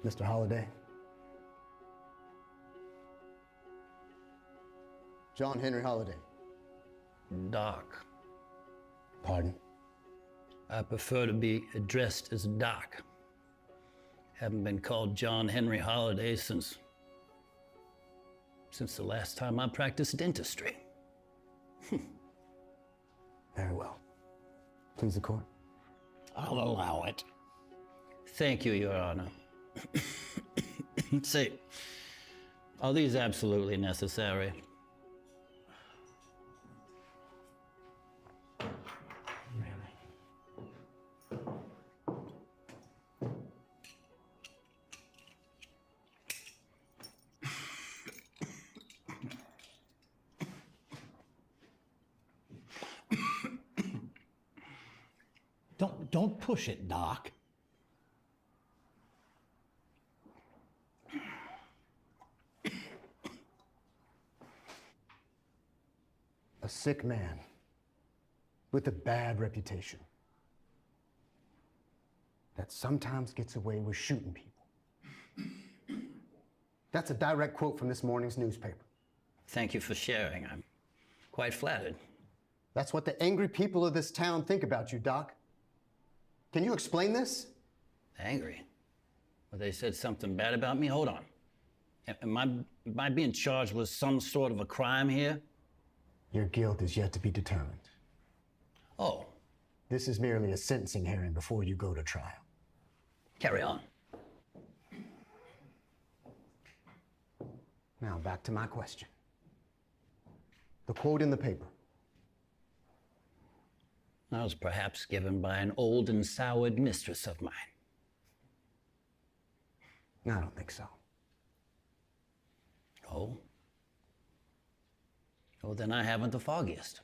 Mr. Holliday. John Henry Holliday. Doc. Pardon? I prefer to be addressed as Doc. Haven't been called John Henry Holliday since the last time I practiced dentistry. Very well. Please, the court. I'll allow it. Thank you, Your Honor. Say, are these absolutely necessary? Don't push it, Doc. A sick man with a bad reputation that sometimes gets away with shooting people. That's a direct quote from this morning's newspaper. Thank you for sharing. I'm quite flattered. That's what the angry people of this town think about you, Doc. Can you explain this? Angry? Well, they said something bad about me? Hold on. Am I being charged with some sort of a crime here? Your guilt is yet to be determined. Oh. This is merely a sentencing hearing before you go to trial. Carry on. Now, back to my question. The quote in the paper. That was perhaps given by an old and soured mistress of mine. I don't think so. Oh? Oh, then I haven't the foggiest.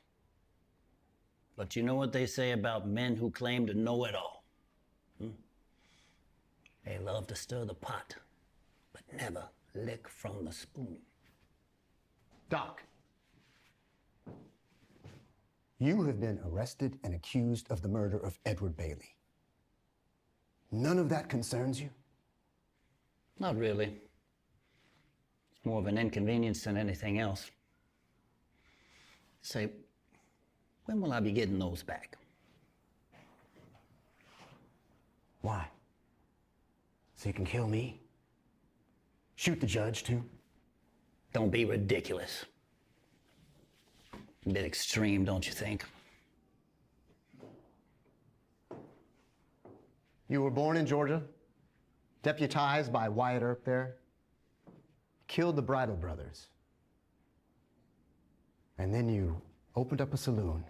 But you know what they say about men who claim to know it all? They love to stir the pot, but never lick from the spoon. Doc, you have been arrested and accused of the murder of Edward Bailey. None of that concerns you? Not really. It's more of an inconvenience than anything else. Say, when will I be getting those back? Why? So you can kill me? Shoot the judge, too? Don't be ridiculous. A bit extreme, don't you think? You were born in Georgia, deputized by Wyatt Earp there, killed the Bridle brothers, and then you opened up a saloon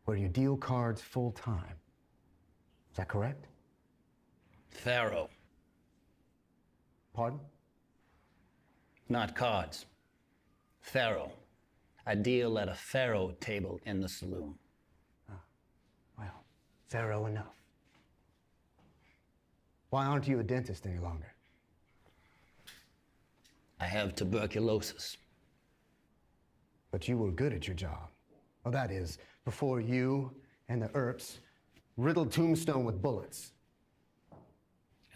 where you deal cards full time. Is that correct? Faro. Pardon? Not cards. Faro. I deal at a faro table in the saloon. Oh, well, faro enough. Why aren't you a dentist any longer? I have tuberculosis. But you were good at your job. Well, that is, before you and the Earps riddled Tombstone with bullets.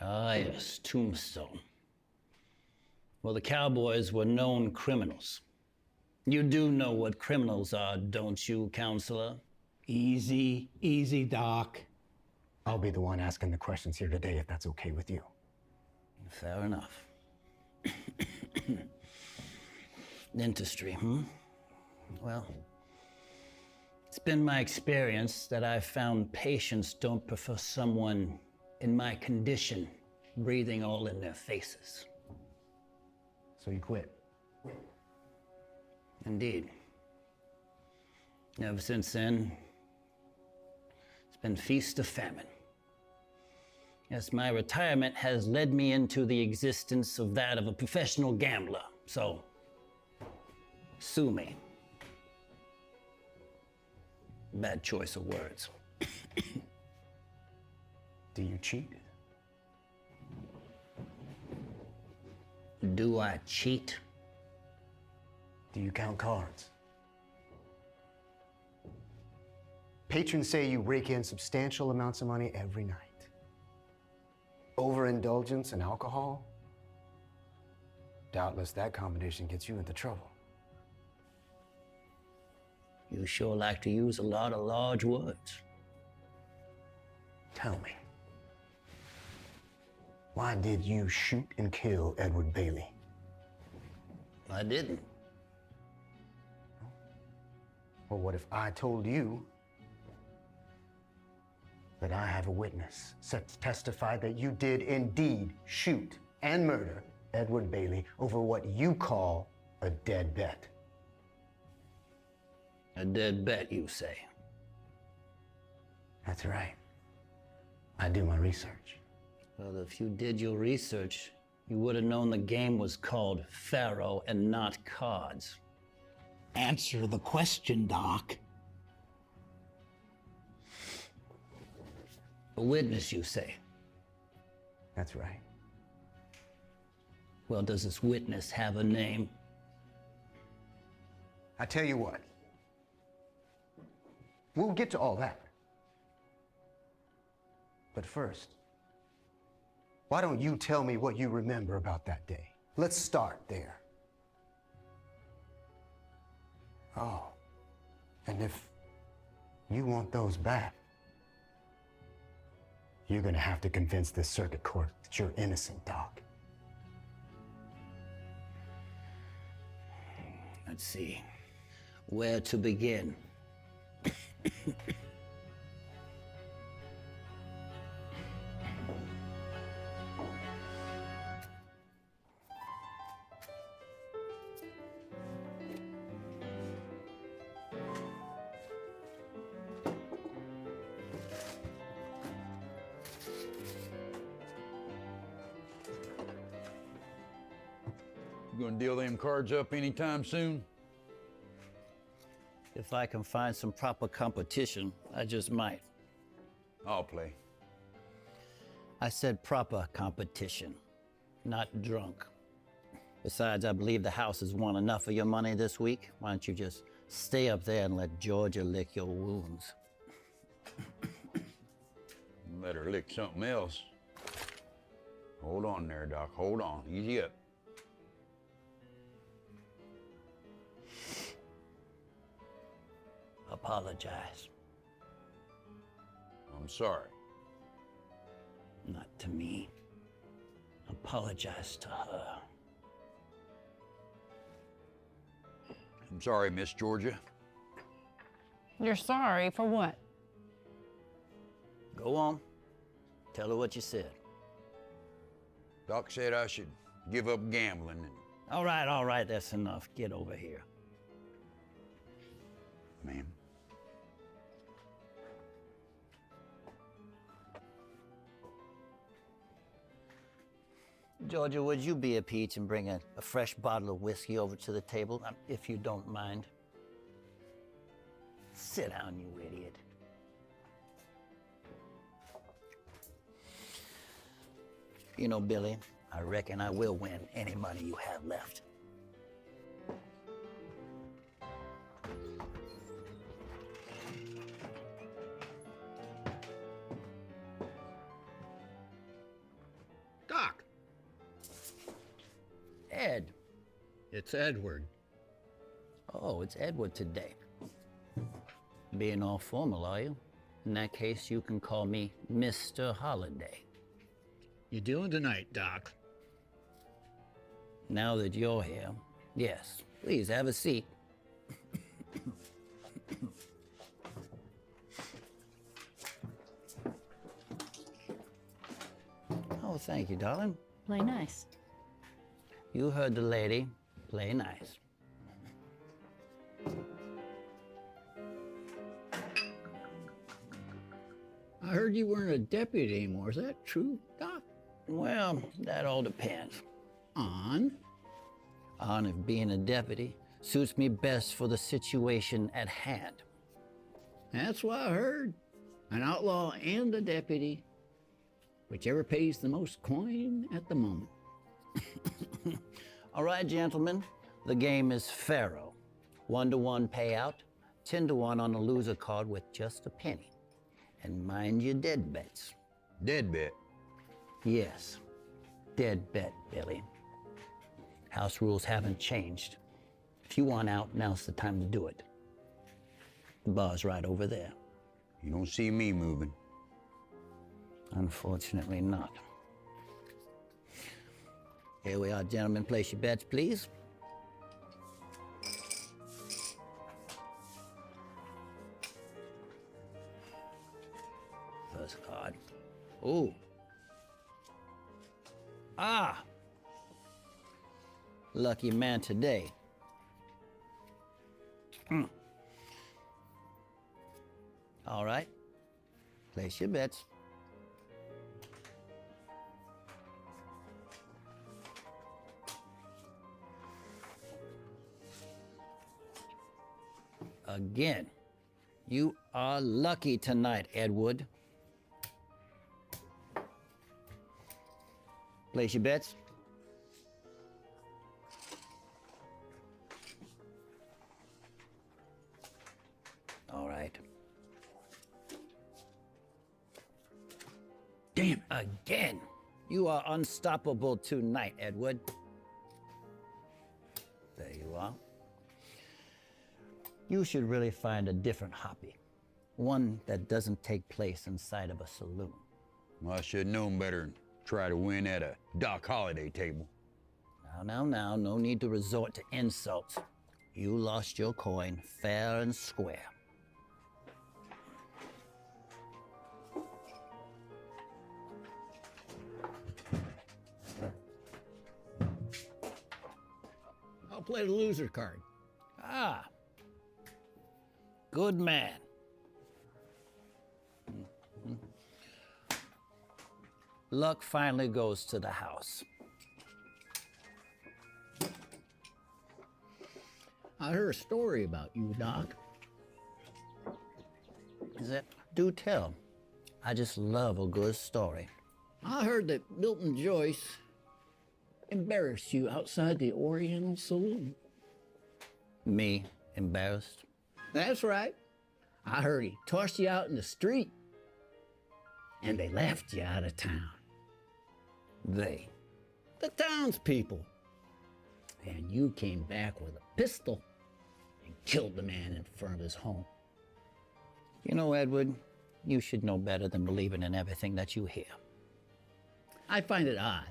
Ah, yes, Tombstone. Well, the cowboys were known criminals. You do know what criminals are, don't you, counselor? Easy, easy, Doc. I'll be the one asking the questions here today, if that's okay with you. Fair enough. Dentistry, Well, it's been my experience that I've found patients don't prefer someone in my condition breathing all in their faces. So you quit? Indeed. Ever since then, it's been feast or famine. Yes, my retirement has led me into the existence of that of a professional gambler, so sue me. Bad choice of words. Do you cheat? Do I cheat? Do you count cards? Patrons say you rake in substantial amounts of money every night. Overindulgence in alcohol? Doubtless that combination gets you into trouble. You sure like to use a lot of large words. Tell me, why did you shoot and kill Edward Bailey? I didn't. Well, what if I told you that I have a witness set to testify that you did indeed shoot and murder Edward Bailey over what you call a dead bet? A dead bet, you say? That's right. I do my research. Well, if you did your research, you would have known the game was called Faro and not cards. Answer the question, Doc. A witness, you say? That's right. Well, does this witness have a name? I tell you what, we'll get to all that. But first, why don't you tell me what you remember about that day? Let's start there. Oh, and if you want those back, you're gonna have to convince this circuit court that you're innocent, Doc. Let's see. Where to begin? You gonna deal them cards up anytime soon? If I can find some proper competition, I just might. I'll play. I said proper competition, not drunk. Besides, I believe the house has won enough of your money this week. Why don't you just stay up there and let Georgia lick your wounds? Let her lick something else. Hold on there, Doc. Hold on. Easy up. Apologize. I'm sorry. Not to me. Apologize to her. I'm sorry, Miss Georgia. You're sorry for what? Go on. Tell her what you said. Doc said I should give up gambling and... All right, that's enough. Get over here. Ma'am. Georgia, would you be a peach and bring a fresh bottle of whiskey over to the table, if you don't mind? Sit down, you idiot. You know, Billy, I reckon I will win any money you have left. Doc, Ed. it's Edward. Oh, it's Edward today. Being all formal, are you? In that case, you can call me Mr. Holliday. You doing tonight, Doc? Now that you're here, yes. Please have a seat. Oh, thank you, darling. Play nice. You heard the lady. Play nice. I heard you weren't a deputy anymore. Is that true, Doc? Well, that all depends On? on if being a deputy suits me best for the situation at hand. That's what I heard. An outlaw and a deputy. Whichever pays the most coin at the moment. All right, gentlemen, the game is Faro. 1-to-1 payout, 10-to-1 on a loser card with just a penny. And mind your dead bets. Dead bet. Yes, dead bet, Billy. House rules haven't changed. If you want out, now's the time to do it. The bar's right over there. You don't see me moving. Unfortunately not. Here we are, gentlemen. Place your bets, please. First card. Ooh. Ah! Lucky man today. All right. Place your bets. Again, you are lucky tonight, Edward. Place your bets. All right. Damn, again. You are unstoppable tonight, Edward. There you are. You should really find a different hobby. One that doesn't take place inside of a saloon. Well, I should have known better than try to win at a Doc Holliday table. Now, no need to resort to insults. You lost your coin fair and square. I'll play the loser card. Ah, good man. Luck finally goes to the house. I heard a story about you, Doc. Is it? Do tell. I just love a good story. I heard that Milton Joyce embarrassed you outside the Oriental Saloon. Me, embarrassed? That's right. I heard he tossed you out in the street, and they laughed you out of town. They. The townspeople. And you came back with a pistol and killed the man in front of his home. You know, Edward, you should know better than believing in everything that you hear. I find it odd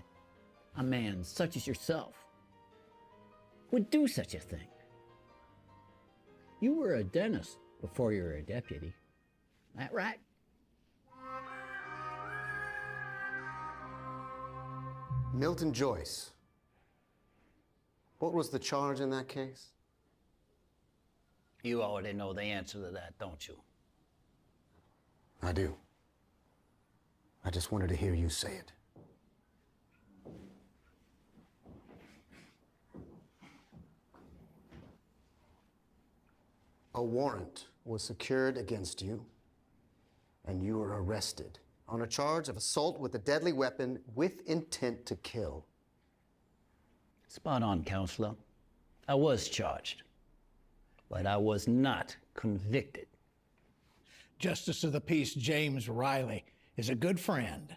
a man such as yourself would do such a thing. You were a dentist before you were a deputy. That right? Milton Joyce. What was the charge in that case? You already know the answer to that, don't you? I do. I just wanted to hear you say it. A warrant was secured against you, and you were arrested on a charge of assault with a deadly weapon with intent to kill. Spot on, counselor. I was charged, but I was not convicted. Justice of the Peace James Riley is a good friend.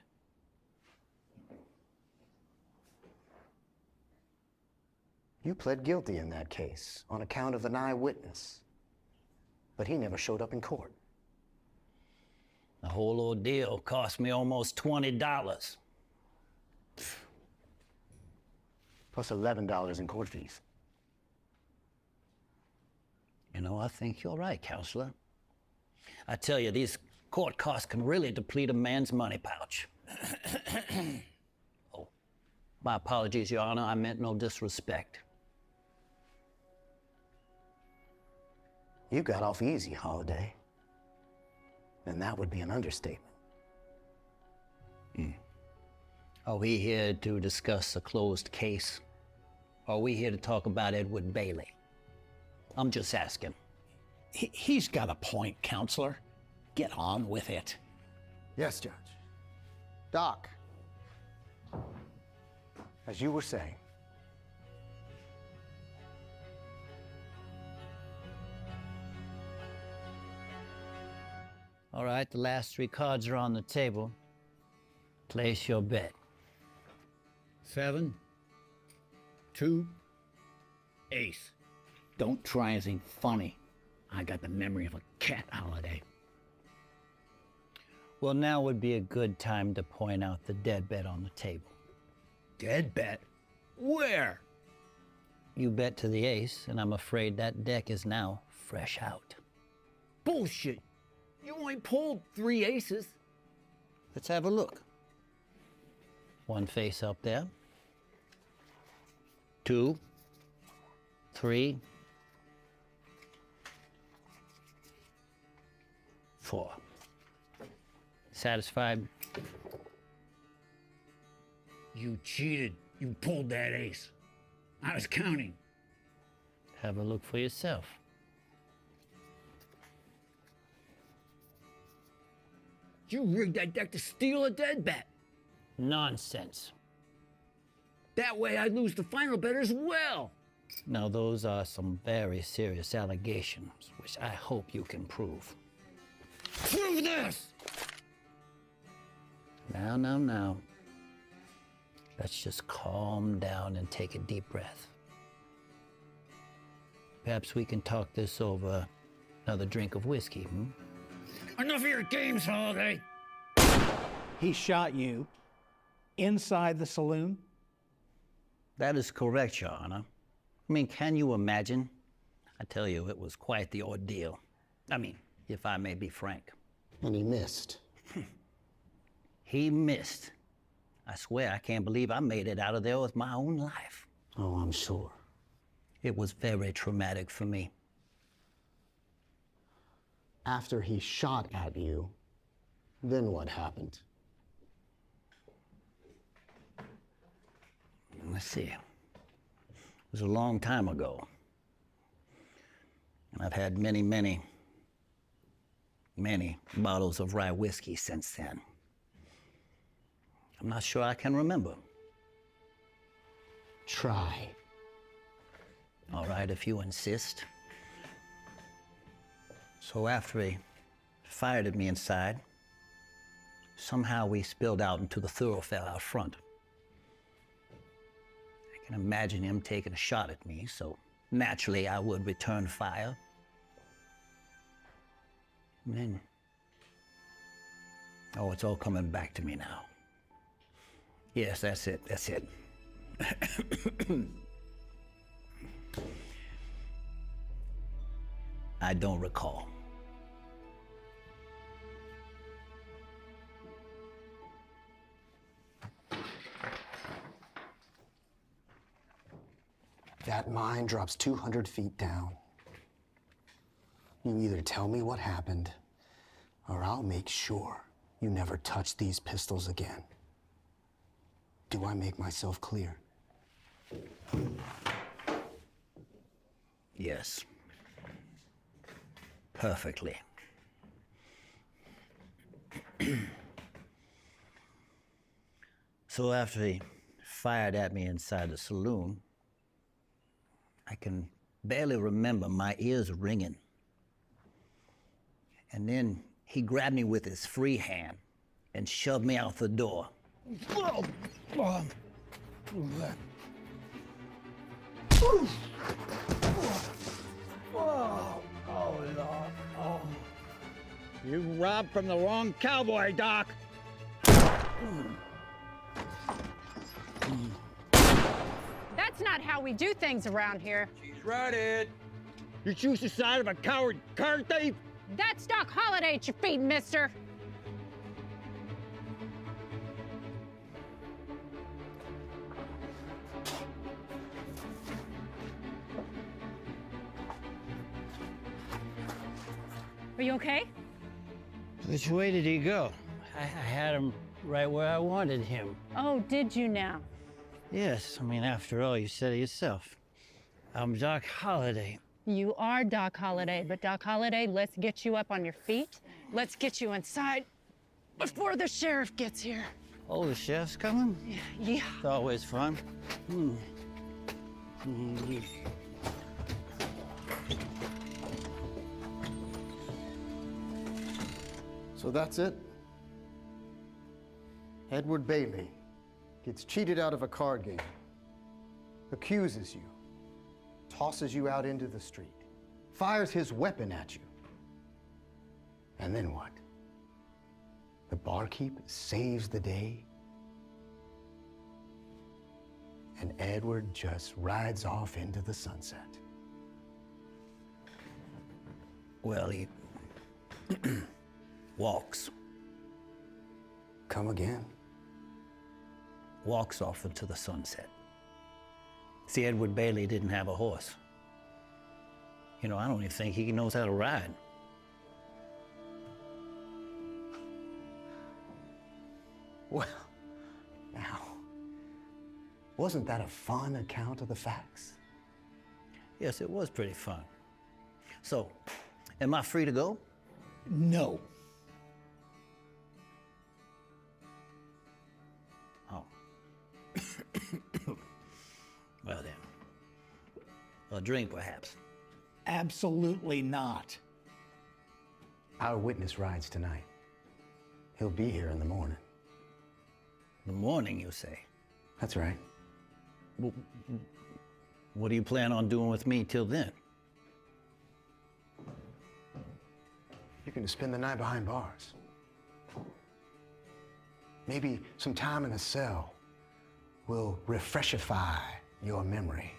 You pled guilty in that case on account of an eyewitness, but he never showed up in court. The whole ordeal cost me almost $20. Plus $11 in court fees. You know, I think you're right, counselor. I tell you, these court costs can really deplete a man's money pouch. Oh, my apologies, Your Honor. I meant no disrespect. You got off easy, Holliday. And that would be an understatement. Are we here to discuss a closed case? Or are we here to talk about Edward Bailey? I'm just asking. He's got a point, counselor. Get on with it. Yes, Judge. Doc, as you were saying. All right, the last 3 cards are on the table. Place your bet. 7, 2, ace. Don't try anything funny. I got the memory of a cat holiday. Well, now would be a good time to point out the dead bet on the table. Dead bet? Where? You bet to the ace, and I'm afraid that deck is now fresh out. Bullshit. You only pulled 3 aces. Let's have a look. 1 face up there. 2, 3, 4. Satisfied? You cheated. You pulled that ace. I was counting. Have a look for yourself. You rigged that deck to steal a dead bet. Nonsense. That way I'd lose the final bet as well. Now, those are some very serious allegations, which I hope you can prove. Prove this! Now. Let's just calm down and take a deep breath. Perhaps we can talk this over another drink of whiskey, hmm? Enough of your games, Holiday. He shot you inside the saloon? That is correct, Your Honor. I mean, can you imagine? I tell you, it was quite the ordeal. I mean, if I may be frank. And he missed. He missed. I swear I can't believe I made it out of there with my own life. Oh, I'm sure. It was very traumatic for me. After he shot at you, then what happened? Let's see. It was a long time ago. And I've had many bottles of rye whiskey since then. I'm not sure I can remember. Try. All right, if you insist. So after he fired at me inside, somehow we spilled out into the thoroughfare out front. I can imagine him taking a shot at me, so naturally I would return fire. And then, oh, it's all coming back to me now. Yes, that's it. I don't recall. That mine drops 200 feet down. You either tell me what happened, or I'll make sure you never touch these pistols again. Do I make myself clear? Yes. Perfectly. So after he fired at me inside the saloon, I can barely remember my ears ringing. And then he grabbed me with his free hand and shoved me out the door. You robbed from the wrong cowboy, Doc. That's not how we do things around here. She's right, Ed. You choose the side of a coward car thief? That's Doc Holliday at your feet, mister. Are you okay? Which way did he go? I had him right where I wanted him. Oh, did you now? Yes, I mean, after all, you said it yourself. I'm Doc Holliday. You are Doc Holliday, but Doc Holliday, let's get you up on your feet. Let's get you inside before the sheriff gets here. Oh, the chef's coming? Yeah. It's always fun. So that's it? Edward Bailey gets cheated out of a card game, accuses you, tosses you out into the street, fires his weapon at you. And then what? The barkeep saves the day, and Edward just rides off into the sunset. Well, he walks. Come again? Walks off into the sunset. See, Edward Bailey didn't have a horse. You know, I don't even think he knows how to ride. Well, now, wasn't that a fun account of the facts? Yes, it was pretty fun. So, am I free to go? No. Oh. Well then, a drink perhaps. Absolutely not. Our witness rides tonight. He'll be here in the morning. The morning, you say? That's right. What do you plan on doing with me till then? You're going to spend the night behind bars. Maybe some time in a cell will refreshify your memory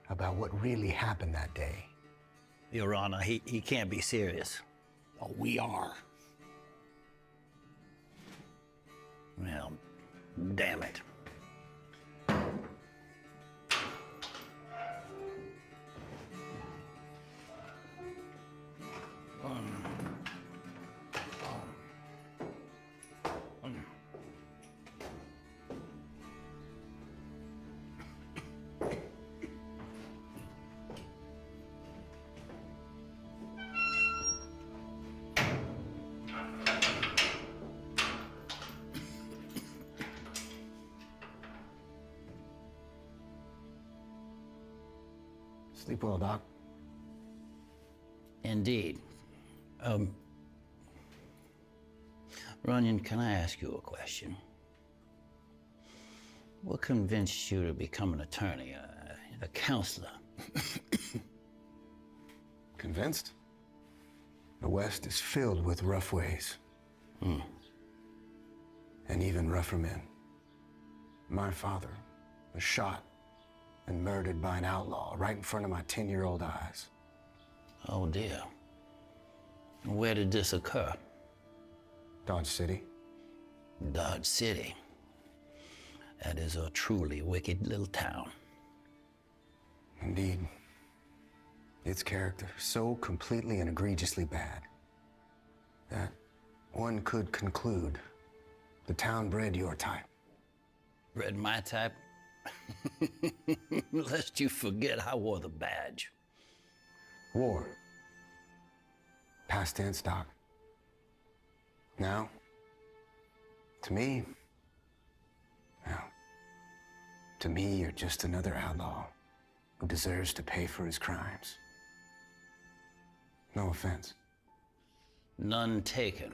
about what really happened that day. Your Honor, he can't be serious. Oh, we are. Well, damn it. Sleep well, Doc. Indeed. Runyon, can I ask you a question? What convinced you to become an attorney, a counselor? Convinced? The West is filled with rough ways. And even rougher men. My father was shot and murdered by an outlaw right in front of my 10-year-old eyes. Oh dear. Where did this occur? Dodge City. Dodge City. That is a truly wicked little town. Indeed. Its character so completely and egregiously bad that one could conclude the town bred your type. Bred my type? Lest you forget I wore the badge. War. Past tense, Doc. Now, to me, you're just another outlaw who deserves to pay for his crimes. No offense. None taken.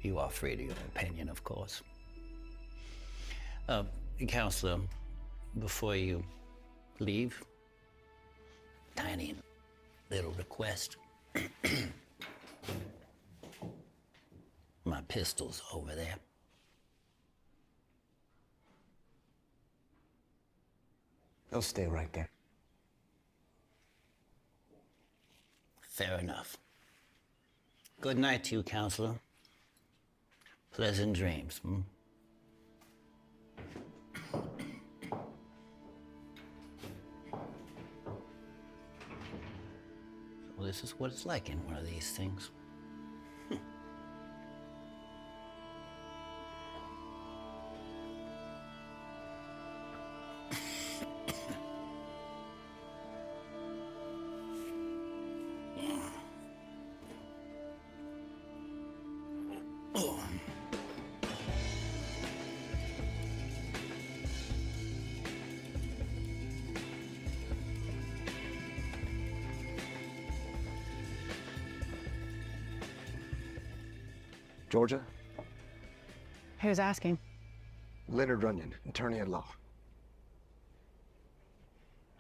You are free to your opinion, of course. Counselor, before you leave, tiny little request. My pistol's over there. They'll stay right there. Fair enough. Good night to you, Counselor. Pleasant dreams, So this is what it's like in one of these things. Georgia? Who's asking? Leonard Runyon, attorney at law.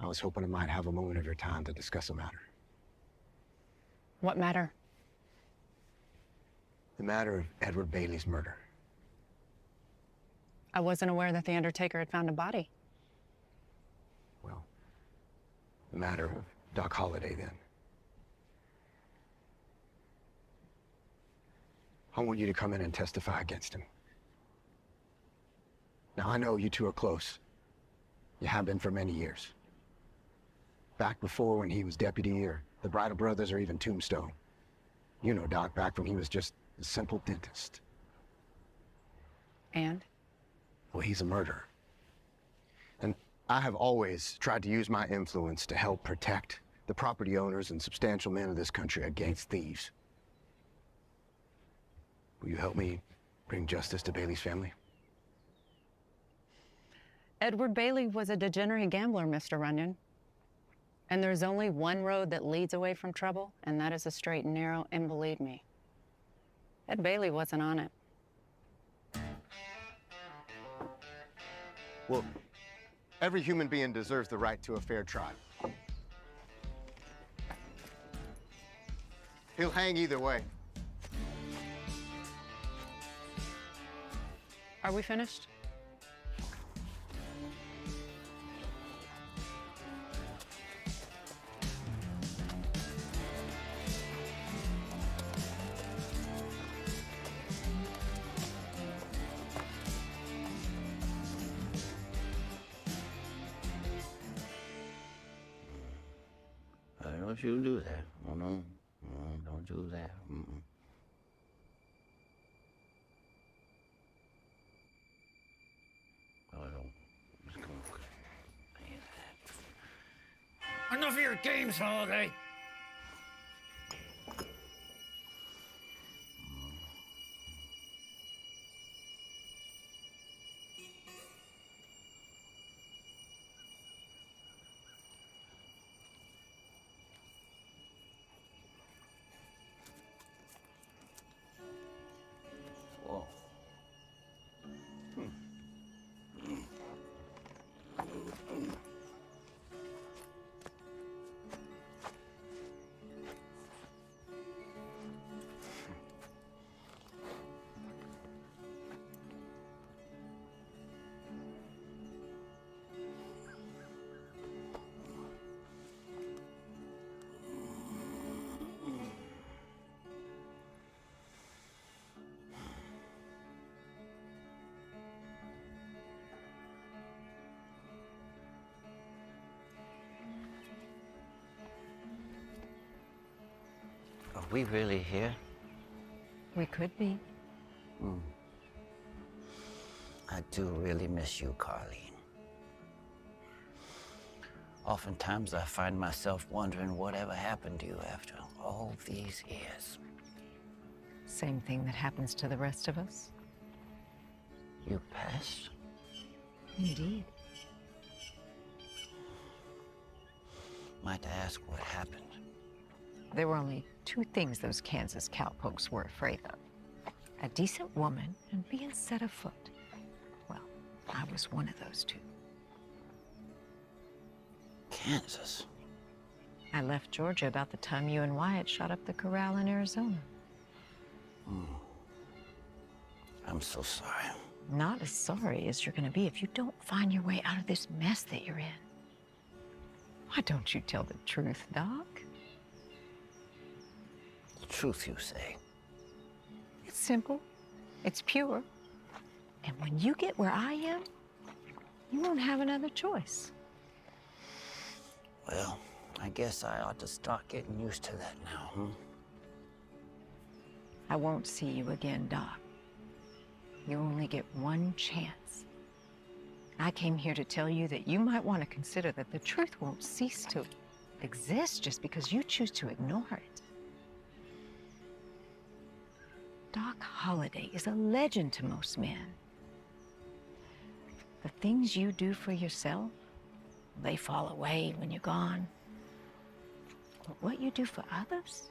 I was hoping I might have a moment of your time to discuss a matter. What matter? The matter of Edward Bailey's murder. I wasn't aware that the Undertaker had found a body. Well, the matter of Doc Holliday, then. I want you to come in and testify against him. Now, I know you two are close. You have been for many years. Back before when he was deputy, or the Bridle Brothers, or even Tombstone. You know Doc back when he was just a simple dentist. And? Well, he's a murderer. And I have always tried to use my influence to help protect the property owners and substantial men of this country against thieves. Will you help me bring justice to Bailey's family? Edward Bailey was a degenerate gambler, Mr. Runyon. And there's only one road that leads away from trouble, and that is a straight and narrow, and believe me, Ed Bailey wasn't on it. Well, every human being deserves the right to a fair trial. He'll hang either way. Are we finished? Don't you do that. Oh, no. No, don't do that. Mm-mm. Oh, I don't. Just come on. Enough of your games, Holiday. Whoa. Are we really here? We could be. I do really miss you, Carlene. Oftentimes I find myself wondering whatever happened to you after all these years. Same thing that happens to the rest of us. You passed? Indeed. Might I ask what happened? There were only two things those Kansas cowpokes were afraid of. A decent woman and being set afoot. Well, I was one of those two. Kansas? I left Georgia about the time you and Wyatt shot up the corral in Arizona. I'm so sorry. Not as sorry as you're gonna be if you don't find your way out of this mess that you're in. Why don't you tell the truth, Doc? The truth, you say? It's simple. It's pure. And when you get where I am, you won't have another choice. Well, I guess I ought to start getting used to that now, I won't see you again, Doc. You only get one chance. I came here to tell you that you might want to consider that the truth won't cease to exist just because you choose to ignore it. Doc Holliday is a legend to most men. The things you do for yourself, they fall away when you're gone. But what you do for others,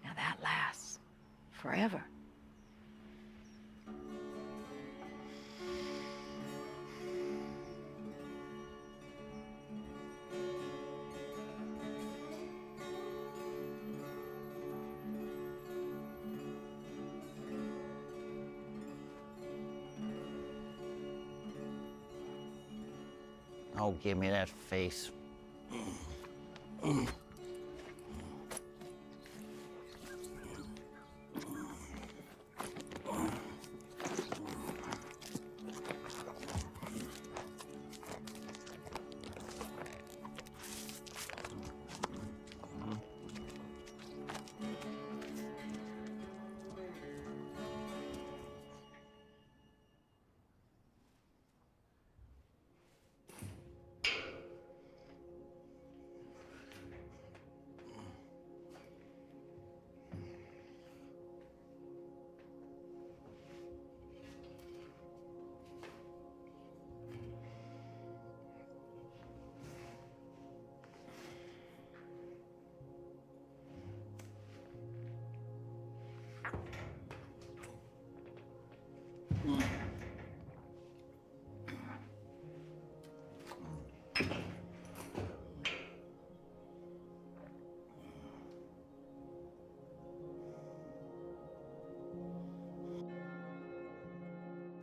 now that lasts forever. Oh, give me that face.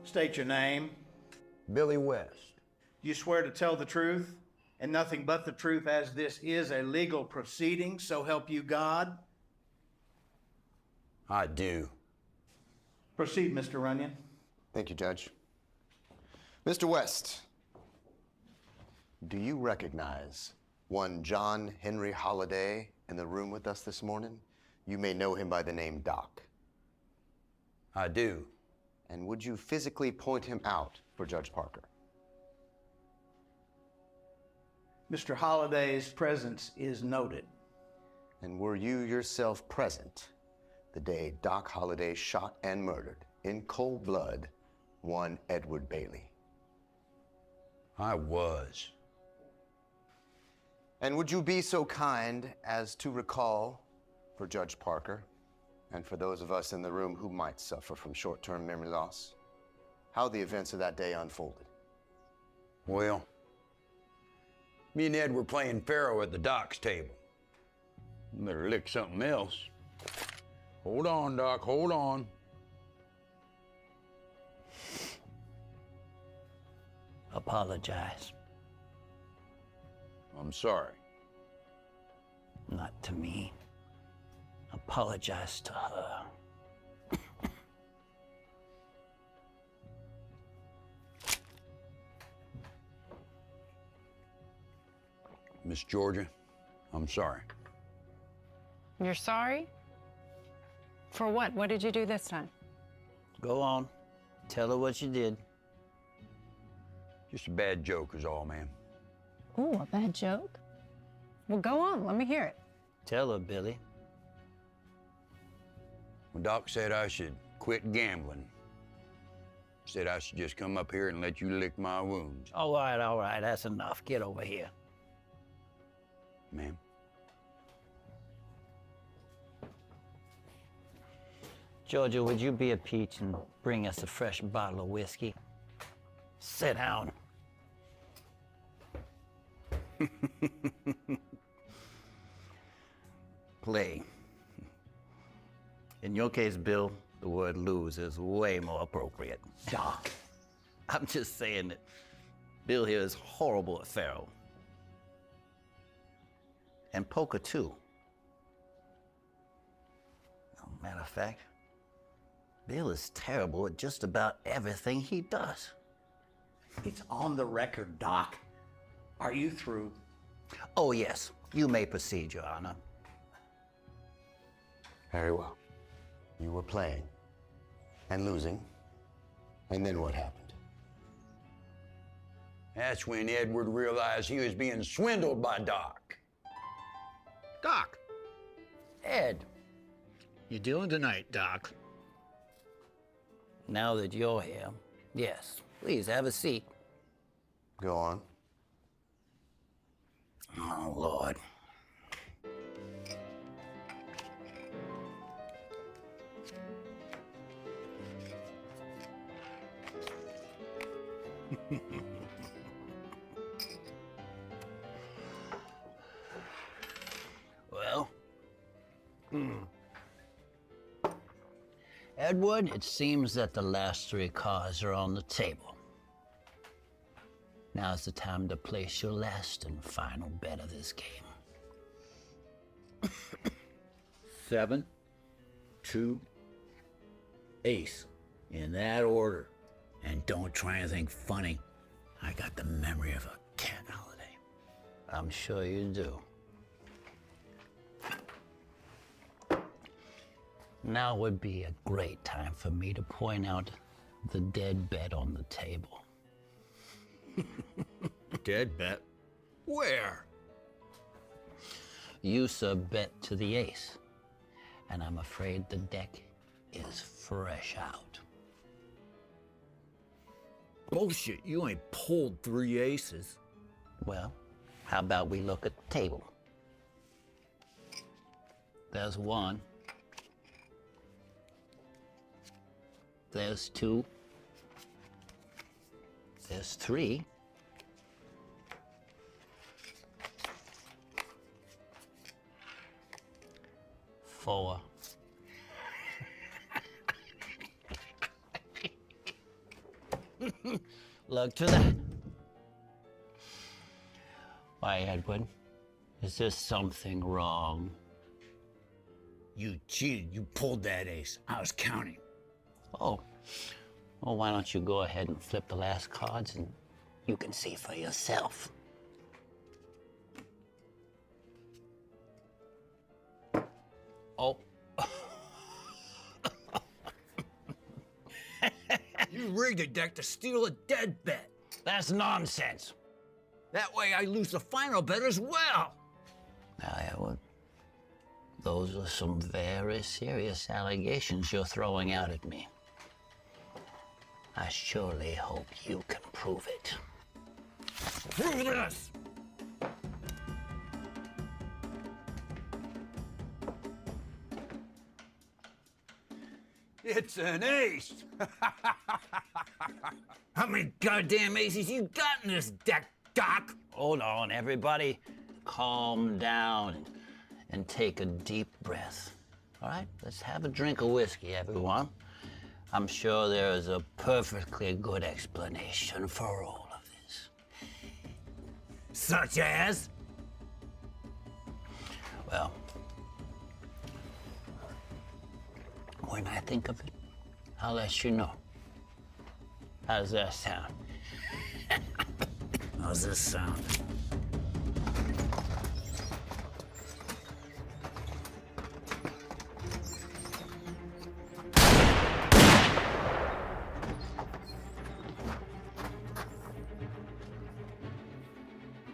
State your name. Billy West. Do you swear to tell the truth and nothing but the truth, as this is a legal proceeding, so help you God? I do. Proceed, Mr. Runyon. Thank you, Judge. Mr. West, do you recognize one John Henry Holliday in the room with us this morning? You may know him by the name Doc. I do. And would you physically point him out for Judge Parker? Mr. Holliday's presence is noted. And were you yourself present the day Doc Holliday shot and murdered, in cold blood, one Edward Bailey? I was. And would you be so kind as to recall for Judge Parker, and for those of us in the room who might suffer from short-term memory loss, how the events of that day unfolded? Well, me and Ed were playing Faro at the Doc's table. Better lick something else. Hold on, Doc, hold on. Apologize. I'm sorry. Not to me. Apologize to her. Miss Georgia, I'm sorry. You're sorry? For what? What did you do this time? Go on. Tell her what you did. Just a bad joke is all, ma'am. Ooh, a bad joke? Well, go on. Let me hear it. Tell her, Billy. When Doc said I should quit gambling, said I should just come up here and let you lick my wounds. All right, that's enough. Get over here. Ma'am? Georgia, would you be a peach and bring us a fresh bottle of whiskey? Sit down. Play. In your case, Bill, the word lose is way more appropriate. Doc. I'm just saying that Bill here is horrible at Faro. And poker, too. Matter of fact, Bill is terrible at just about everything he does. It's on the record, Doc. Are you through? Oh, yes. You may proceed, Your Honor. Very well. You were playing and losing, and then what happened? That's when Edward realized he was being swindled by Doc. Doc. Ed. You doing tonight, Doc? Now that you're here, yes, please have a seat. Go on. Oh, Lord. Well, Edward, it seems that the last three cards are on the table. Now's the time to place your last and final bet of this game. 7, 2, ace. In that order. And don't try anything funny. I got the memory of a cat holiday. I'm sure you do. Now would be a great time for me to point out the dead bet on the table. Dead bet? Where? You, sir, bet to the ace, and I'm afraid the deck is fresh out. Bullshit, you ain't pulled 3 aces. Well, how about we look at the table? There's 1. There's 2. There's 3. Four. Look to that. Why, Edward? Is there something wrong? You cheated. You pulled that ace. I was counting. Oh, well, why don't you go ahead and flip the last cards and you can see for yourself. Oh. You rigged the deck to steal a dead bet. That's nonsense. That way I lose the final bet as well. Now, Edward, those are some very serious allegations you're throwing out at me. I surely hope you can prove it. Prove this! It's an ace! How many goddamn aces you got in this deck, Doc? Hold on, everybody. Calm down and take a deep breath. All right, let's have a drink of whiskey, everyone. I'm sure there is a perfectly good explanation for all of this. Such as? Well, when I think of it, I'll let you know. How does that sound? How's this sound?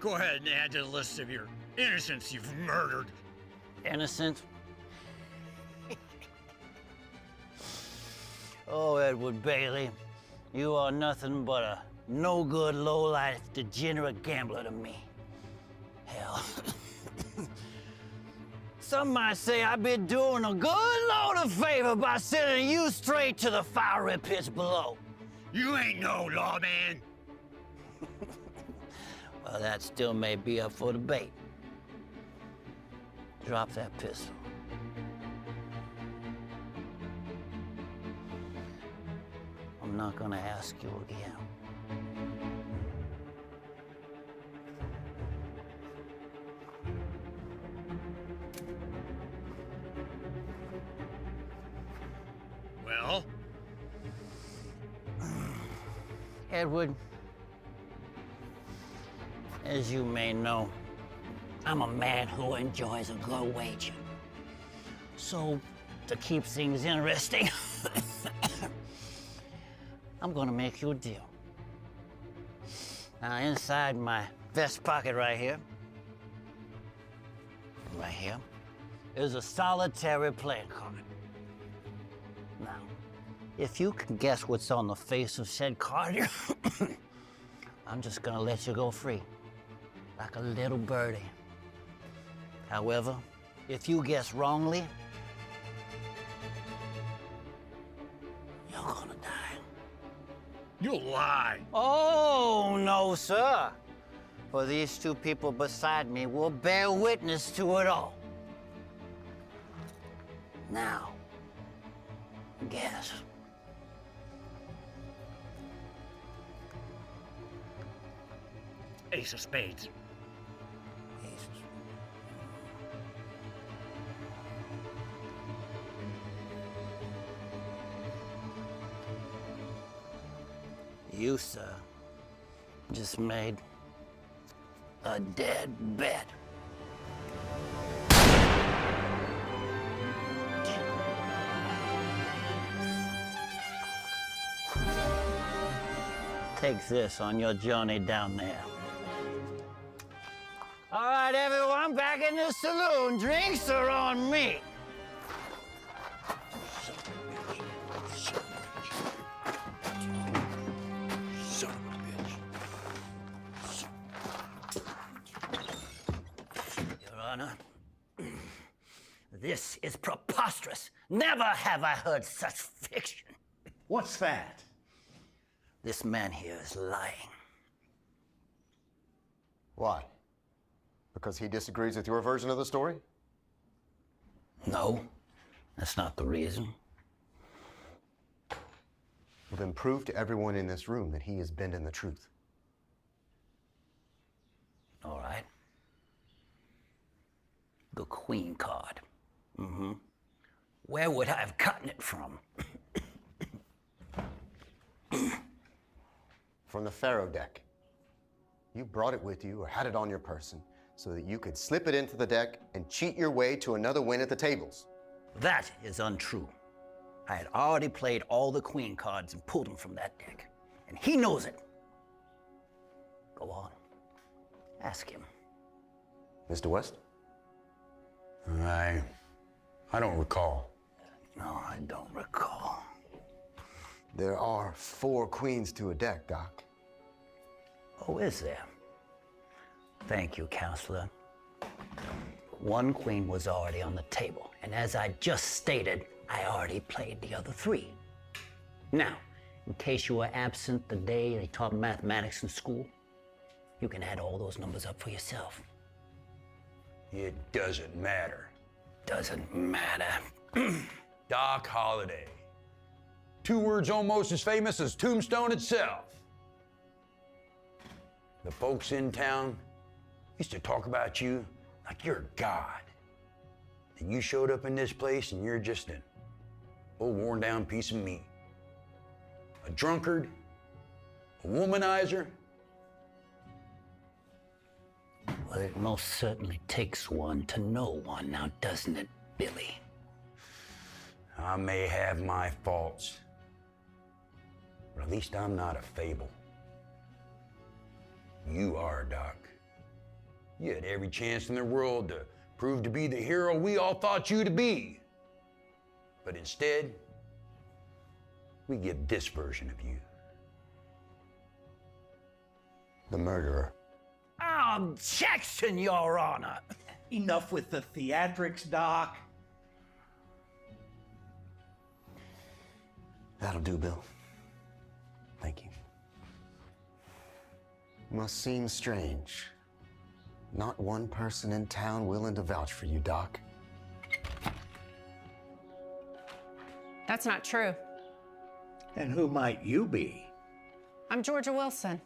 Go ahead and add to the list of your innocents you've murdered. Innocent? Oh, Edward Bailey, you are nothing but a no-good, low-life, degenerate gambler to me. Hell, some might say I've been doing a good load of favor by sending you straight to the fiery pits below. You ain't no lawman. Well, that still may be up for debate. Drop that pistol. I'm not gonna ask you again. Well? Edward, as you may know, I'm a man who enjoys a good wager. So, to keep things interesting, I'm gonna make you a deal. Now, inside my vest pocket right here, is a solitary playing card. Now, if you can guess what's on the face of said card, I'm just gonna let you go free, like a little birdie. However, if you guess wrongly, you're gonna die. You lie. Oh, no, sir. For these two people beside me will bear witness to it all. Now, guess. Ace of spades. You, sir, just made a dead bet. Take this on your journey down there. All right, everyone, back in the saloon. Drinks are on me. Son of a bitch. Your Honor, this is preposterous. Never have I heard such fiction. What's that? This man here is lying. Why? Because he disagrees with your version of the story? No, that's not the reason. Well, then prove to everyone in this room that he is bending the truth. All right. The Queen card. Mm-hmm. Where would I have gotten it from? From the Faro deck. You brought it with you or had it on your person so that you could slip it into the deck and cheat your way to another win at the tables. That is untrue. I had already played all the Queen cards and pulled them from that deck. And he knows it. Go on. Ask him. Mr. West? I don't recall. No, I don't recall. There are 4 queens to a deck, Doc. Oh, is there? Thank you, Counselor. 1 queen was already on the table, and as I just stated, I already played the other 3. Now, in case you were absent the day they taught mathematics in school, you can add all those numbers up for yourself. It doesn't matter. Doesn't matter. Doc Holliday. 2 words almost as famous as Tombstone itself. The folks in town used to talk about you like you're a god. And you showed up in this place and you're just an old worn down piece of meat. A drunkard, a womanizer. Well, it most certainly takes one to know one now, doesn't it, Billy? I may have my faults, but at least I'm not a fable. You are, Doc. You had every chance in the world to prove to be the hero we all thought you to be. But instead, we get this version of you. The murderer. Objection, Your Honor! Enough with the theatrics, Doc. That'll do, Bill. Thank you. Must seem strange. Not one person in town willing to vouch for you, Doc. That's not true. And who might you be? I'm Georgia Wilson.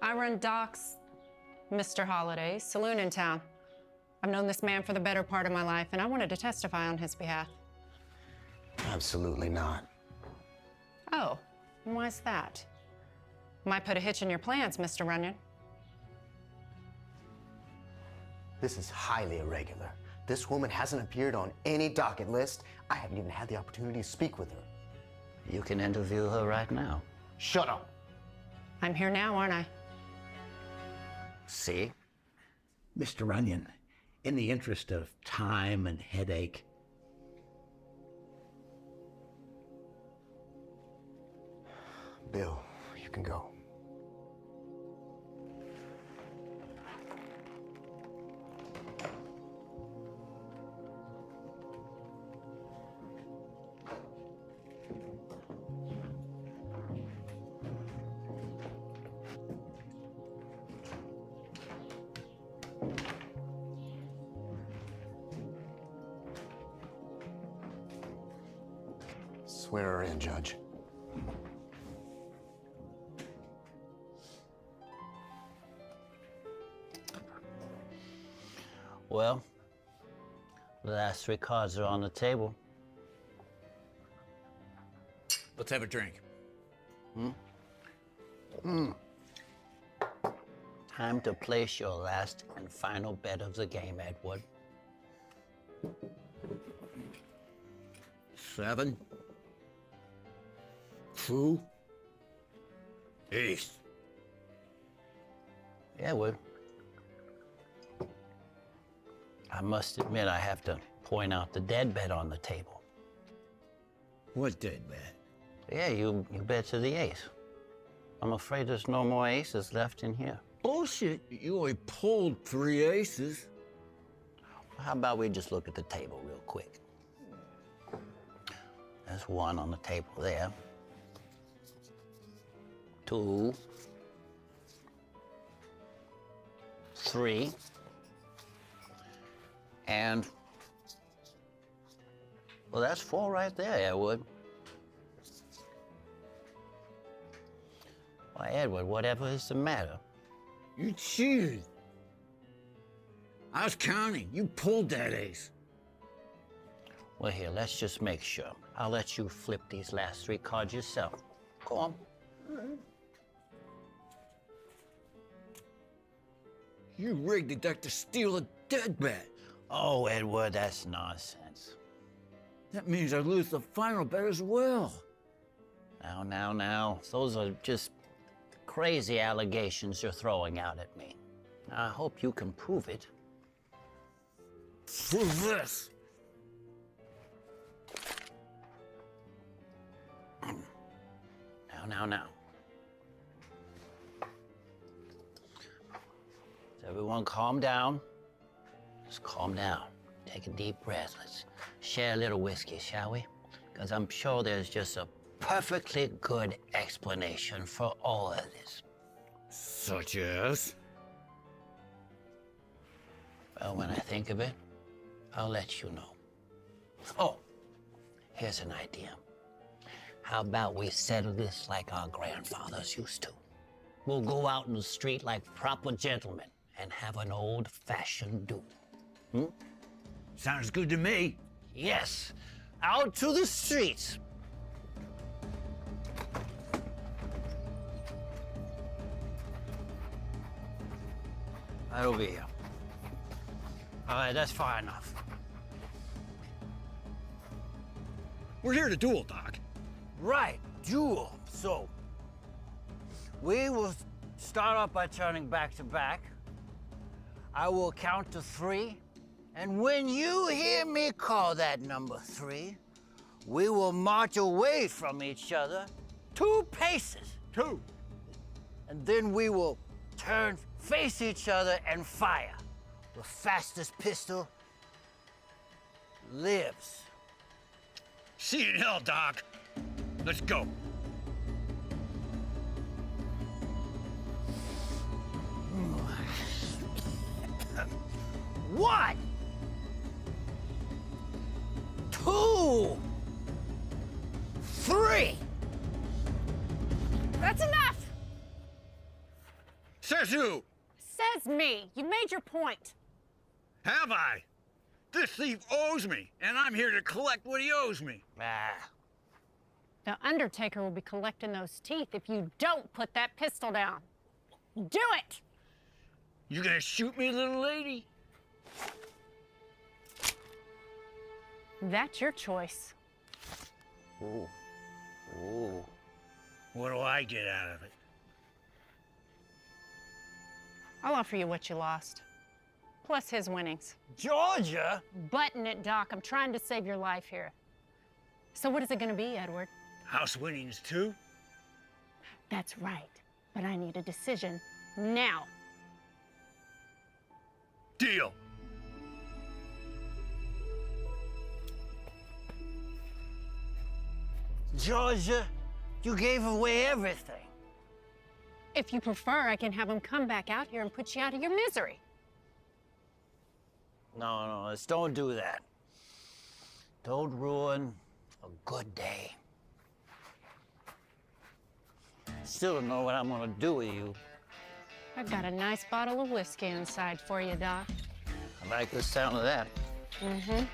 I run Doc's, Mr. Holliday's saloon in town. I've known this man for the better part of my life, and I wanted to testify on his behalf. Absolutely not. Oh, and why's that? Might put a hitch in your plans, Mr. Runyon. This is highly irregular. This woman hasn't appeared on any docket list. I haven't even had the opportunity to speak with her. You can interview her right now. Shut up. I'm here now, aren't I? See? Mr. Runyon, in the interest of time and headache, Bill, you can go. Swear her in, Judge. Well, the last 3 cards are on the table. Let's have a drink. Time to place your last and final bet of the game, Edward. 7, 2, ace. Edward, I must admit I have to point out the dead bet on the table. What dead bet? Yeah, you bet to the ace. I'm afraid there's no more aces left in here. Bullshit. You only pulled 3 aces. How about we just look at the table real quick? There's 1 on the table there. 2, 3, and, well, that's 4 right there, Edward. Why, Edward, whatever is the matter? You cheated. I was counting. You pulled that ace. Well, here, let's just make sure. I'll let you flip these last 3 cards yourself. Go on. You rigged the deck to steal a dead bet. Oh, Edward, that's nonsense. That means I lose the final bet as well. Now. Those are just crazy allegations you're throwing out at me. I hope you can prove it. Prove this. Now. Everyone calm down. Just calm down. Take a deep breath. Let's share a little whiskey, shall we? Because I'm sure there's just a perfectly good explanation for all of this. Such as? Well, when I think of it, I'll let you know. Oh, here's an idea. How about we settle this like our grandfathers used to? We'll go out in the street like proper gentlemen and have an old-fashioned duel. Sounds good to me. Yes, out to the streets. Right over here. All right, that's far enough. We're here to duel, Doc. Right, duel. So, we will start off by turning back to back. I will count to 3, and when you hear me call that number 3, we will march away from each other 2 paces. 2. And then we will turn, face each other, and fire. The fastest pistol lives. See you in hell, Doc. Let's go. One, 2, 3. That's enough! Says who? Says me. You made your point. Have I? This thief owes me, and I'm here to collect what he owes me. The Undertaker will be collecting those teeth if you don't put that pistol down. Do it! You gonna shoot me, little lady? That's your choice. Ooh. Ooh. What do I get out of it? I'll offer you what you lost, plus his winnings. Georgia? Button it, Doc. I'm trying to save your life here. So what is it gonna be, Edward? House winnings, too? That's right, but I need a decision now. Deal. Georgia, you gave away everything. If you prefer, I can have him come back out here and put you out of your misery. No, let's don't do that. Don't ruin a good day. Still don't know what I'm gonna do with you. I've got a nice bottle of whiskey inside for you, Doc. I like the sound of that. Mm-hmm.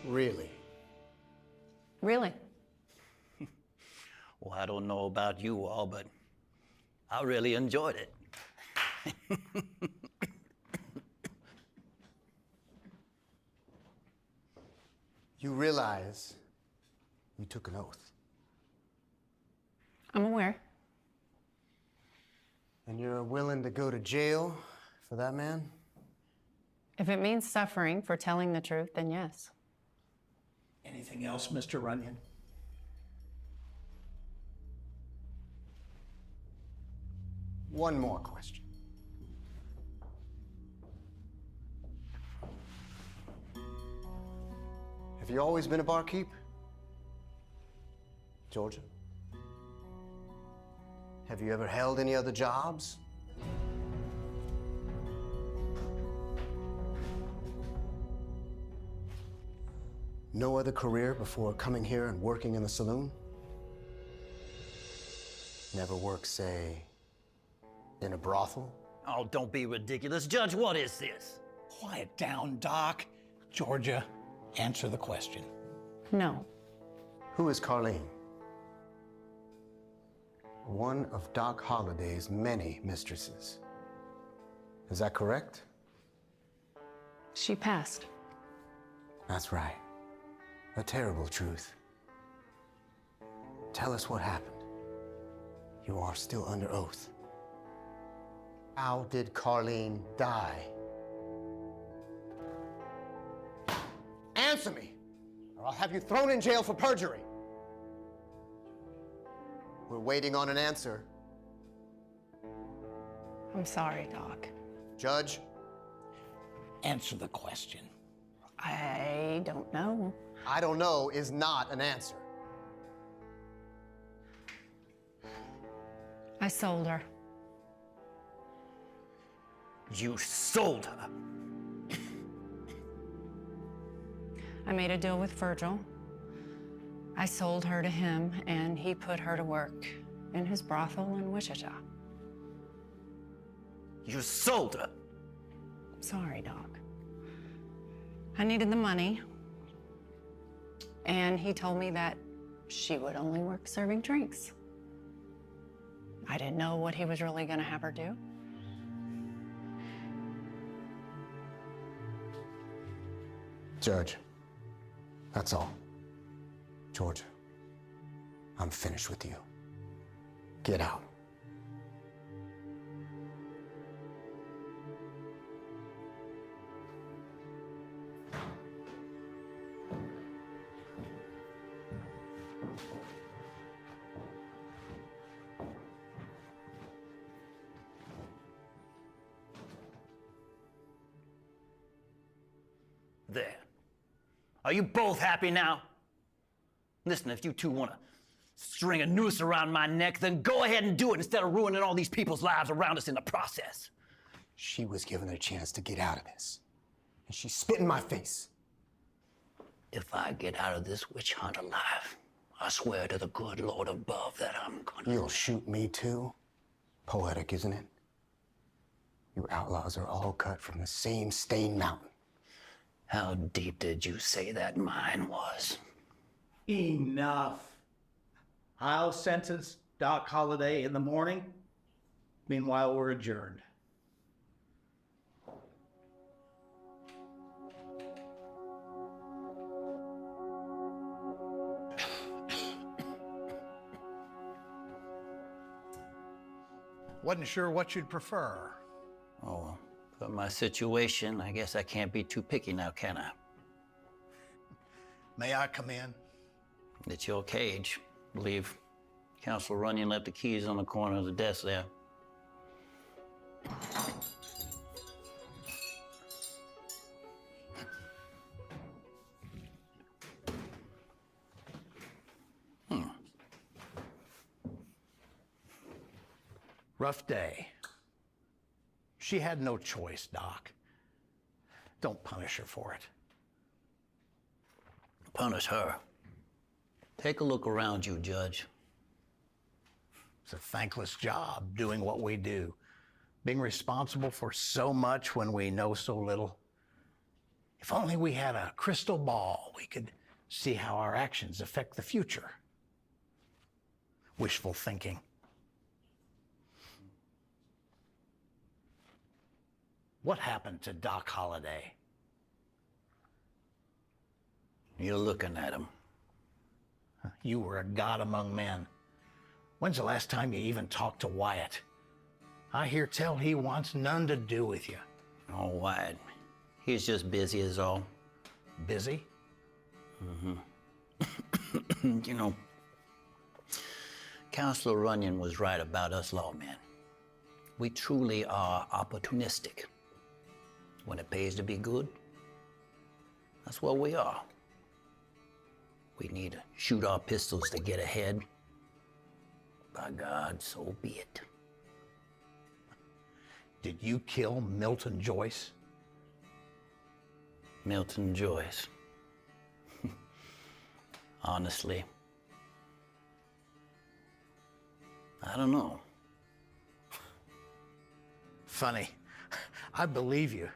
Really? Really? Well, I don't know about you all, but I really enjoyed it. You realize you took an oath. I'm aware. And you're willing to go to jail for that man? If it means suffering for telling the truth, then yes. Anything else, Mr. Runyon? One more question. Have you always been a barkeep? Georgia? Have you ever held any other jobs? No other career before coming here and working in the saloon? Never worked, say, in a brothel? Oh, don't be ridiculous. Judge, what is this? Quiet down, Doc. Georgia, answer the question. No. Who is Carlene? One of Doc Holliday's many mistresses. Is that correct? She passed. That's right. A terrible truth. Tell us what happened. You are still under oath. How did Carlene die? Answer me, or I'll have you thrown in jail for perjury. We're waiting on an answer. I'm sorry, Doc. Judge? Answer the question. I don't know. I don't know is not an answer. I sold her. You sold her. I made a deal with Virgil. I sold her to him, and he put her to work in his brothel in Wichita. You sold her. Sorry, Doc. I needed the money, and he told me that she would only work serving drinks. I didn't know what he was really going to have her do. Judge, that's all. Georgia, I'm finished with you. Get out. There. Are you both happy now? Listen, if you two want to string a noose around my neck, then go ahead and do it instead of ruining all these people's lives around us in the process. She was given a chance to get out of this, and she spit in my face. If I get out of this witch hunt alive, I swear to the good Lord above that I'm gonna... You'll shoot me too? Poetic, isn't it? You outlaws are all cut from the same stained mountain. How deep did you say that mine was? Enough. I'll sentence Doc Holliday in the morning. Meanwhile, we're adjourned. Wasn't sure what you'd prefer. Oh, but my situation, I guess I can't be too picky now, can I? May I come in? It's your cage. I believe Counselor Runyon left the keys on the corner of the desk there. Rough day. She had no choice, Doc. Don't punish her for it. Punish her. Take a look around you, Judge. It's a thankless job doing what we do, being responsible for so much when we know so little. If only we had a crystal ball, we could see how our actions affect the future. Wishful thinking. What happened to Doc Holliday? You're looking at him. You were a god among men. When's the last time you even talked to Wyatt? I hear tell he wants none to do with you. Oh, Wyatt. He's just busy is all. Busy? You know, Counselor Runyon was right about us lawmen. We truly are opportunistic. When it pays to be good, that's what we are. We need to shoot our pistols to get ahead. By God, so be it. Did you kill Milton Joyce? Milton Joyce. Honestly, I don't know. Funny. I believe you.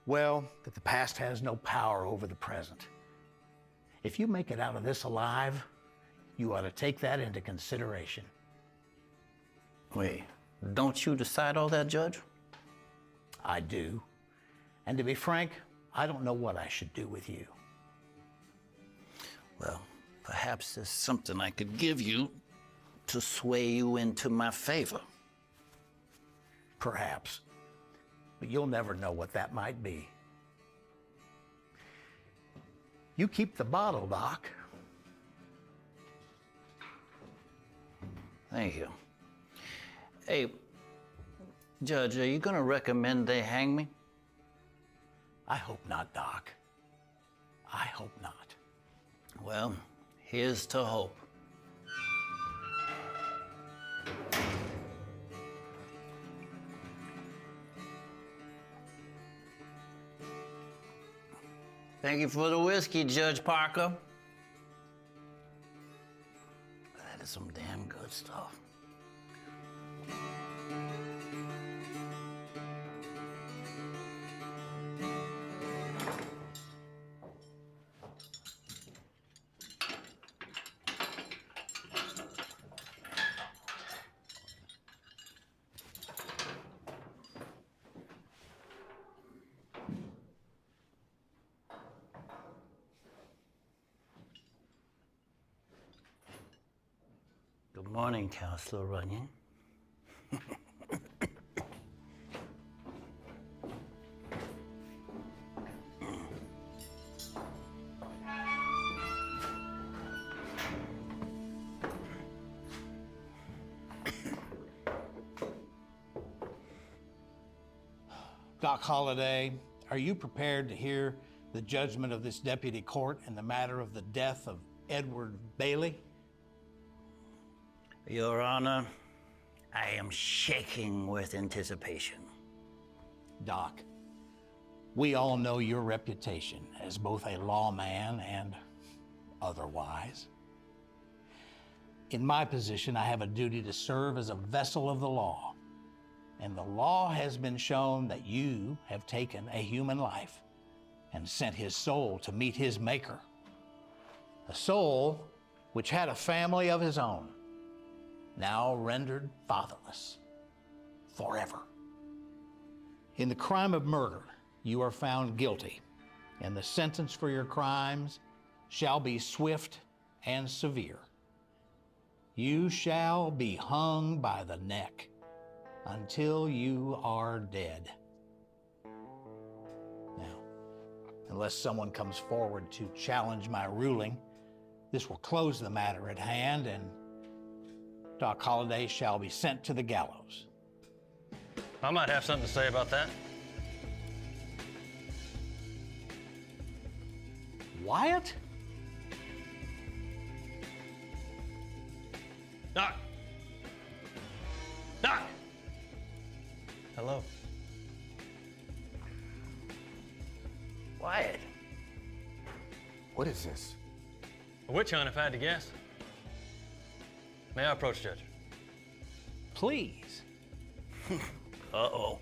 Well, that the past has no power over the present. If you make it out of this alive, you ought to take that into consideration. Wait, don't you decide all that, Judge? I do. And to be frank, I don't know what I should do with you. Well, perhaps there's something I could give you to sway you into my favor. Perhaps. But you'll never know what that might be. You keep the bottle, Doc. Thank you. Hey, Judge, are you gonna recommend they hang me? I hope not, Doc. I hope not. Well, here's to hope. Thank you for the whiskey, Judge Parker. That is some damn good stuff. Good morning, Counselor Runyon. Doc Holliday, are you prepared to hear the judgment of this deputy court in the matter of the death of Edward Bailey? Your Honor, I am shaking with anticipation. Doc, we all know your reputation as both a lawman and otherwise. In my position, I have a duty to serve as a vessel of the law. And the law has been shown that you have taken a human life and sent his soul to meet his maker. A soul which had a family of his own, now rendered fatherless forever. In the crime of murder, you are found guilty, and the sentence for your crimes shall be swift and severe. You shall be hung by the neck until you are dead. Now, unless someone comes forward to challenge my ruling, this will close the matter at hand, and Doc Holliday shall be sent to the gallows. I might have something to say about that. Wyatt? Doc! Doc! Hello. Wyatt, What is this? A witch hunt, if I had to guess. May I approach, Judge? Please. Uh-oh.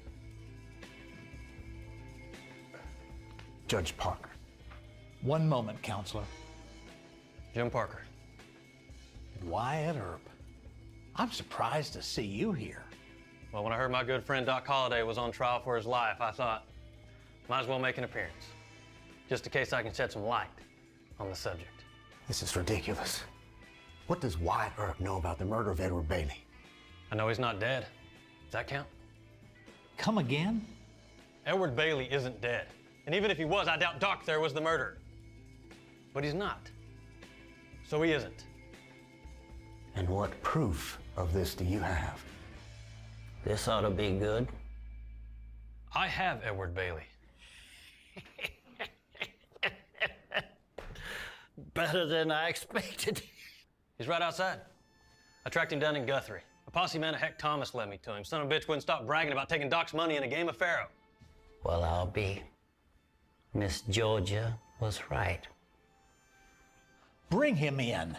Judge Parker. One moment, counselor. Jim Parker. Wyatt Earp. I'm surprised to see you here. Well, when I heard my good friend Doc Holliday was on trial for his life, I thought, might as well make an appearance, just in case I can shed some light on the subject. This is ridiculous. What does Wyatt Earp know about the murder of Edward Bailey? I know he's not dead. Does that count? Come again? Edward Bailey isn't dead. And even if he was, I doubt Doc there was the murderer. But he's not. So he isn't. And what proof of this do you have? This ought to be good. I have Edward Bailey. Better than I expected. He's right outside. I tracked him down in Guthrie. A posse man of Heck Thomas led me to him. Son of a bitch wouldn't stop bragging about taking Doc's money in a game of Faro. Well, I'll be. Miss Georgia was right. Bring him in.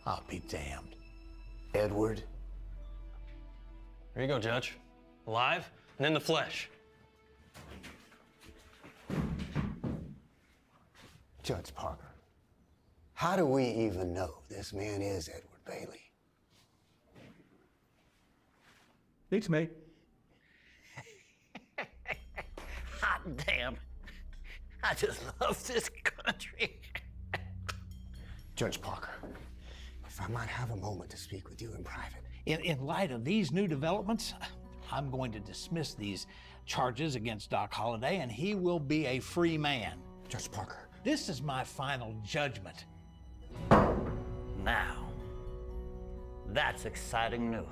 I'll be damned. Edward? Here you go, Judge. Alive and in the flesh. Judge Parker, how do we even know this man is Edward Bailey? Beats me. Hot damn. I just love this country. Judge Parker, if I might have a moment to speak with you in private. In light of these new developments, I'm going to dismiss these charges against Doc Holliday, and he will be a free man. Judge Parker. This is my final judgment. Now, that's exciting news.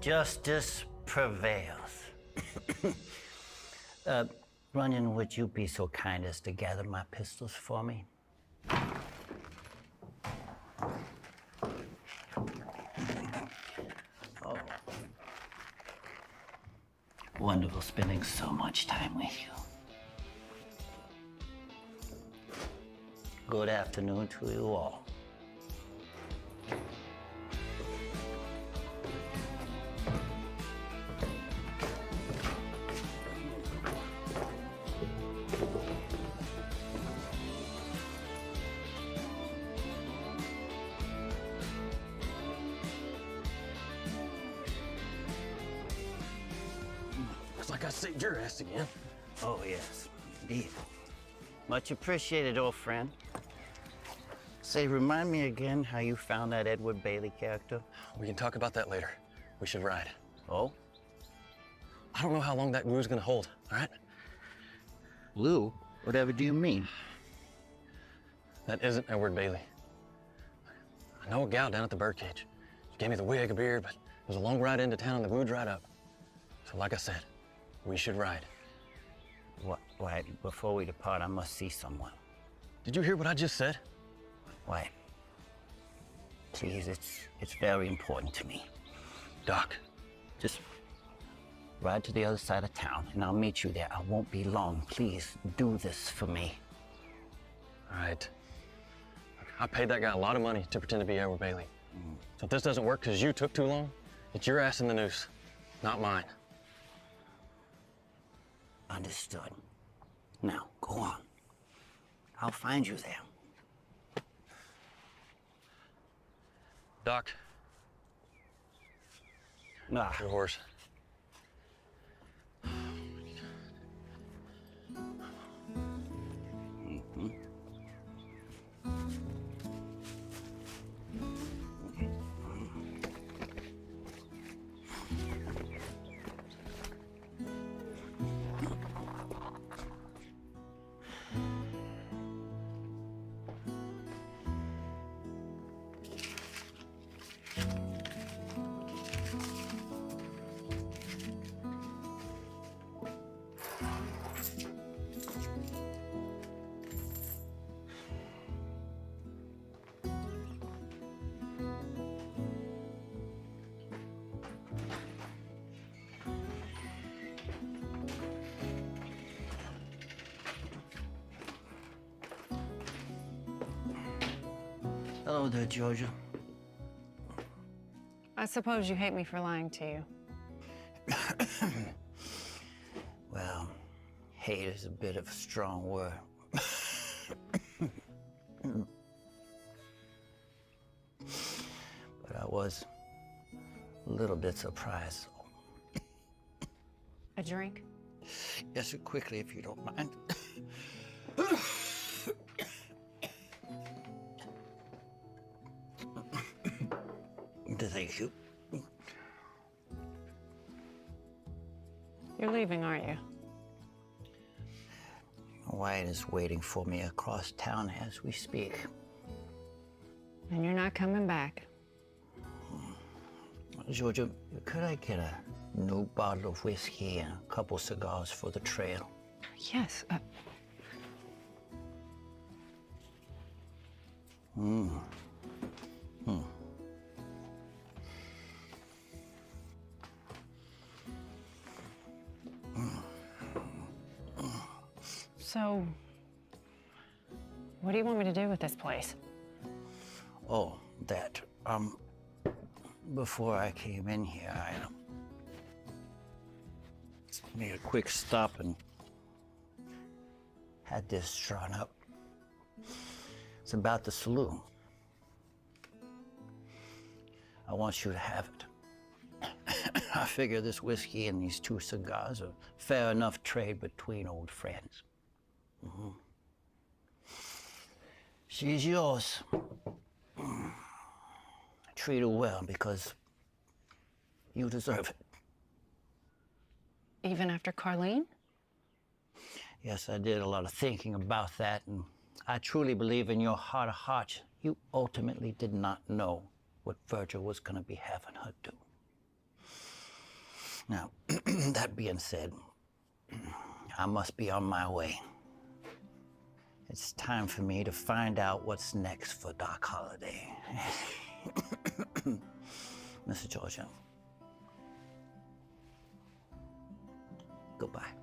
Justice prevails. Runyon, would you be so kind as to gather my pistols for me? Oh. Wonderful spending so much time with you. Good afternoon to you all. Looks like I saved your ass again. Oh, yes, indeed. Much appreciated, old friend. Say, remind me again how you found that Edward Bailey character? We can talk about that later. We should ride. Oh? I don't know how long that glue's gonna hold, all right? Lou? Whatever do you mean? That isn't Edward Bailey. I know a gal down at the birdcage. She gave me the wig, a beard, but it was a long ride into town and the glue dried up. So like I said, we should ride. What? Why, before we depart, I must see someone. Did you hear what I just said? Why? Please, it's very important to me. Doc. Just ride to the other side of town, and I'll meet you there. I won't be long. Please, do this for me. All right. I paid that guy a lot of money to pretend to be Edward Bailey. So if this doesn't work because you took too long, it's your ass in the noose, not mine. Understood. Now, go on. I'll find you there. Doc. Ah. Your horse. Hello there, Georgia. I suppose you hate me for lying to you. Well, hate is a bit of a strong word. But I was a little bit surprised. A drink? Yes, sir, quickly, if you don't mind. Thank you. You're leaving, aren't you? Wyatt is waiting for me across town as we speak. And you're not coming back. Georgia, could I get a new bottle of whiskey and a couple cigars for the trail? Yes. So, what do you want me to do with this place? Oh, that. Before I came in here, I made a quick stop and had this drawn up. It's about the saloon. I want you to have it. I figure this whiskey and these 2 cigars are fair enough trade between old friends. She's yours. Treat her well because you deserve it. Even after Carlene? Yes, I did a lot of thinking about that, and I truly believe in your heart of hearts, you ultimately did not know what Virgil was going to be having her do. Now, that being said, I must be on my way. It's time for me to find out what's next for Doc Holliday. Mr. Georgia, goodbye.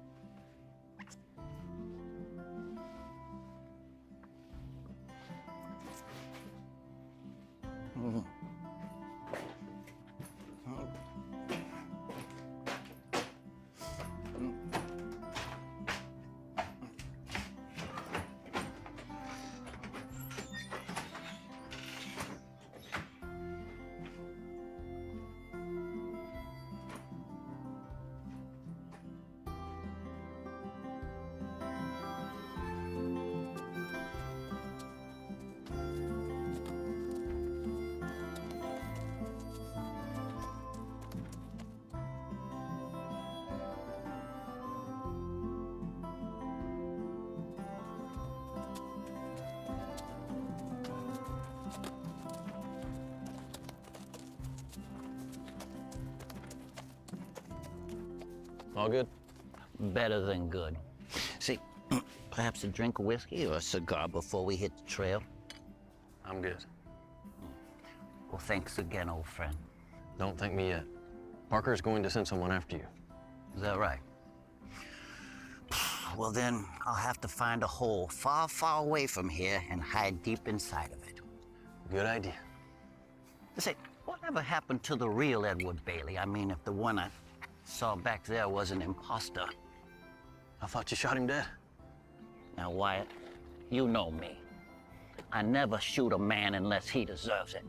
All good? Better than good. See, perhaps a drink of whiskey or a cigar before we hit the trail? I'm good. Well, thanks again, old friend. Don't thank me yet. Parker's going to send someone after you. Is that right? Well, then I'll have to find a hole far, far away from here and hide deep inside of it. Good idea. Say, whatever happened to the real Edward Bailey? I mean, if the one I saw back there was an imposter. I thought you shot him dead. Now, Wyatt, you know me. I never shoot a man unless he deserves it.